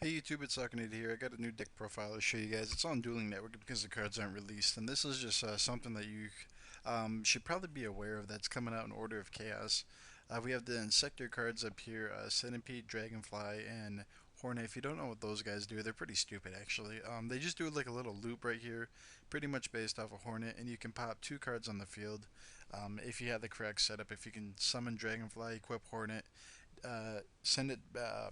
Hey YouTube, it's TheHawkinator here. I got a new deck profile to show you guys. It's on Dueling Network because the cards aren't released, and this is just something that you should probably be aware of that's coming out in Order of Chaos. We have the Inzektor cards up here, Centipede, Dragonfly, and Hornet. If you don't know what those guys do, they're pretty stupid actually. They just do like a little loop right here, pretty much based off of Hornet, and you can pop two cards on the field if you have the correct setup. If you can summon Dragonfly, equip Hornet, send it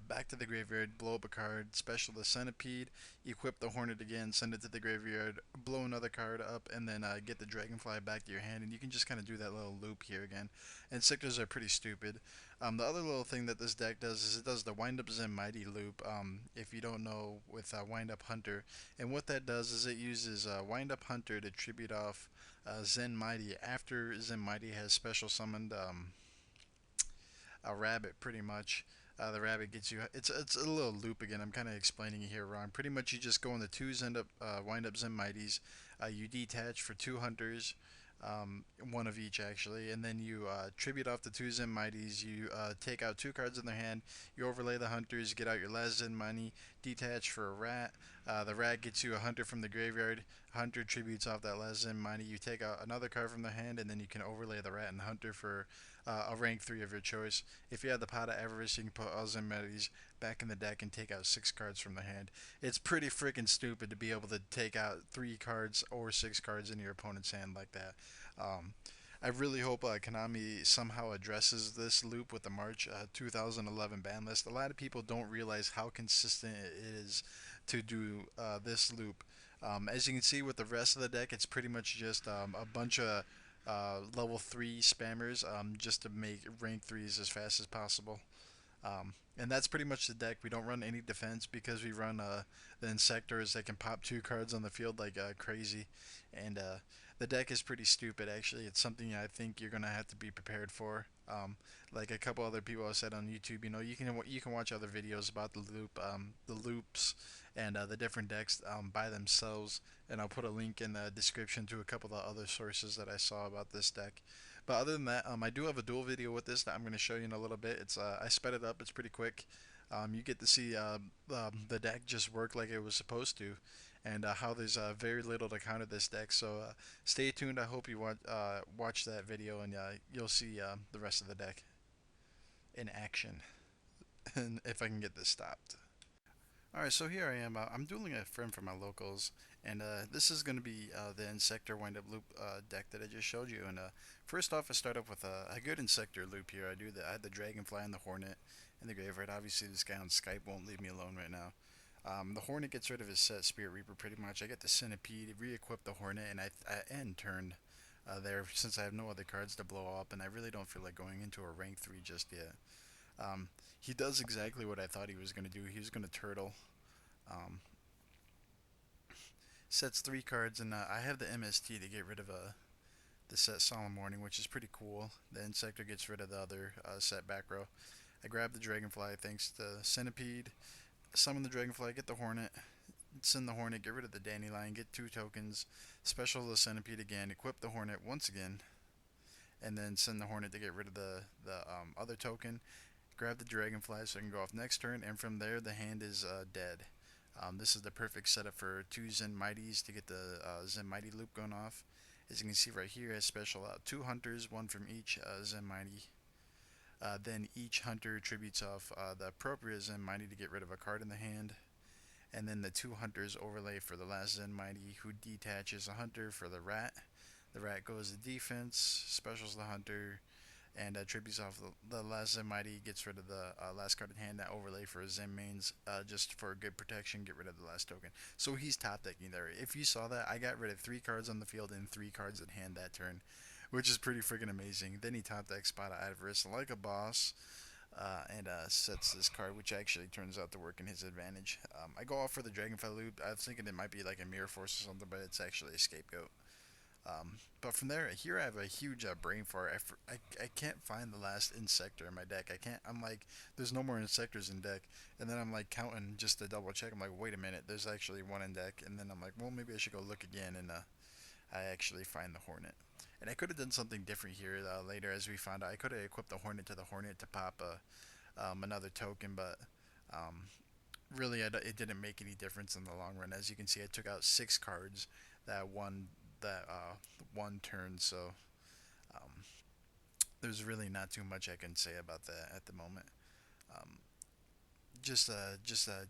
back to the graveyard, blow up a card, special the centipede, equip the hornet again, send it to the graveyard, blow another card up, and then get the dragonfly back to your hand. And you can just kind of do that little loop here again. And Sictors are pretty stupid. The other little thing that this deck does is it does the Wind Up Zen Mighty loop, if you don't know, with Wind Up Hunter. And what that does is it uses Wind Up Hunter to tribute off Zen Mighty after Zen Mighty has special summoned a rabbit, pretty much. The rabbit gets you. It's a little loop again. I'm kind of explaining it here wrong. Pretty much, you just go in the twos, end up wind up Zen Mighties. You detach for two hunters, one of each actually, and then you tribute off the two Zen Mighties. You take out two cards in their hand. You overlay the hunters. Get out your last Zen Mighty. Detach for a rat. The rat gets you a hunter from the graveyard. Hunter tributes off that last Zen Mighty. You take out another card from the hand, and then you can overlay the rat and hunter for a rank 3 of your choice. If you have the Pot of Avarice, you can put all Zen Mighties back in the deck and take out six cards from the hand. It's pretty freaking stupid to be able to take out three cards or six cards in your opponent's hand like that. Um, I really hope Konami somehow addresses this loop with the March 2011 ban list. A lot of people don't realize how consistent it is to do this loop. As you can see with the rest of the deck, it's pretty much just a bunch of level 3 spammers just to make rank 3s as fast as possible. And that's pretty much the deck. We don't run any defense because we run the Inzektors that can pop two cards on the field like crazy. And the deck is pretty stupid, actually. It's something I think you're going to have to be prepared for. Like a couple other people have said on YouTube, you can watch other videos about the loops, and the different decks by themselves. And I'll put a link in the description to a couple of the other sources that I saw about this deck. But other than that, I do have a dual video with this that I'm going to show you in a little bit. It's I sped it up. It's pretty quick. You get to see the deck just work like it was supposed to, and how there's very little to counter this deck. So stay tuned. I hope you watch that video, and you'll see the rest of the deck in action. And if I can get this stopped. Alright, so here I am. I'm dueling a friend from my locals, and this is going to be the Inzektor Wind Up Loop deck that I just showed you. And first off, I start up with a good Inzektor loop here. I had the Dragonfly and the Hornet in the graveyard. Obviously, this guy on Skype won't leave me alone right now. The Hornet gets rid of his set Spirit Reaper pretty much. I get the Centipede, re-equip the Hornet, and I end turn there since I have no other cards to blow up, and I really don't feel like going into a rank 3 just yet. He does exactly what I thought he was going to do. He was going to turtle. Um, Sets three cards, and I have the MST to get rid of the set Solemn Warning, which is pretty cool. The Inzektor gets rid of the other set back row. I grab the Dragonfly thanks to Centipede, summon the Dragonfly, get the Hornet, send the Hornet, get rid of the Dandelion, get two tokens, special the Centipede again, equip the Hornet once again, and then send the Hornet to get rid of the other token. Grab the Dragonfly so I can go off next turn, and from there the hand is dead. This is the perfect setup for two Zen Mighties to get the Zen Mighty loop going off. As you can see right here, I special out two hunters, one from each Zen Mighty. Then each hunter tributes off the appropriate Zen Mighty to get rid of a card in the hand. And then the two hunters overlay for the last Zen Mighty, who detaches a hunter for the rat. The rat goes to defense, specials the hunter, and tributes off the last Zen Mighty, gets rid of the last card in hand, that overlay for Zen mains, just for good protection, get rid of the last token. So he's top decking there. If you saw that, I got rid of three cards on the field and three cards in hand that turn, which is pretty freaking amazing. Then he top decks Pot of Avarice like a boss, and sets this card, which actually turns out to work in his advantage. I go off for the Dragonfly loop. I was thinking it might be like a Mirror Force or something, but it's actually a Scapegoat. But from there, here I have a huge brain fart. I can't find the last Inzektor in my deck. I'm like, there's no more Inzektors in deck. And then I'm like counting just to double check. I'm like, wait a minute, there's actually one in deck. And then I'm like, well, maybe I should go look again. And I actually find the Hornet. And I could have done something different here later, as we found out. I could have equipped the Hornet to pop another token, but um, really, it didn't make any difference in the long run. As you can see, I took out 6 cards that one turn. So um, there's really not too much I can say about that at the moment. Um, just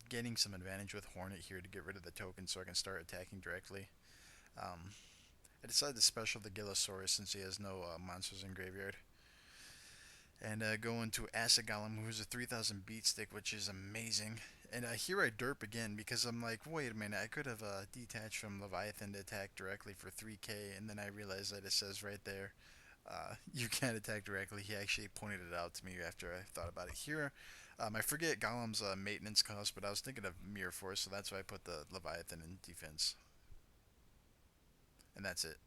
gaining some advantage with Hornet here to get rid of the token, so I can start attacking directly. Um, I decided to special the Gillosaurus since he has no monsters in graveyard. And go into Acid Golem, who's a 3000 beat stick, which is amazing. And here I derp again because I'm like, wait a minute, I could have detached from Leviathan to attack directly for 3k, and then I realized that it says right there, you can't attack directly. He actually pointed it out to me after I thought about it. Here, I forget Golem's maintenance cost, but I was thinking of Mirror Force, so that's why I put the Leviathan in defense. And that's it.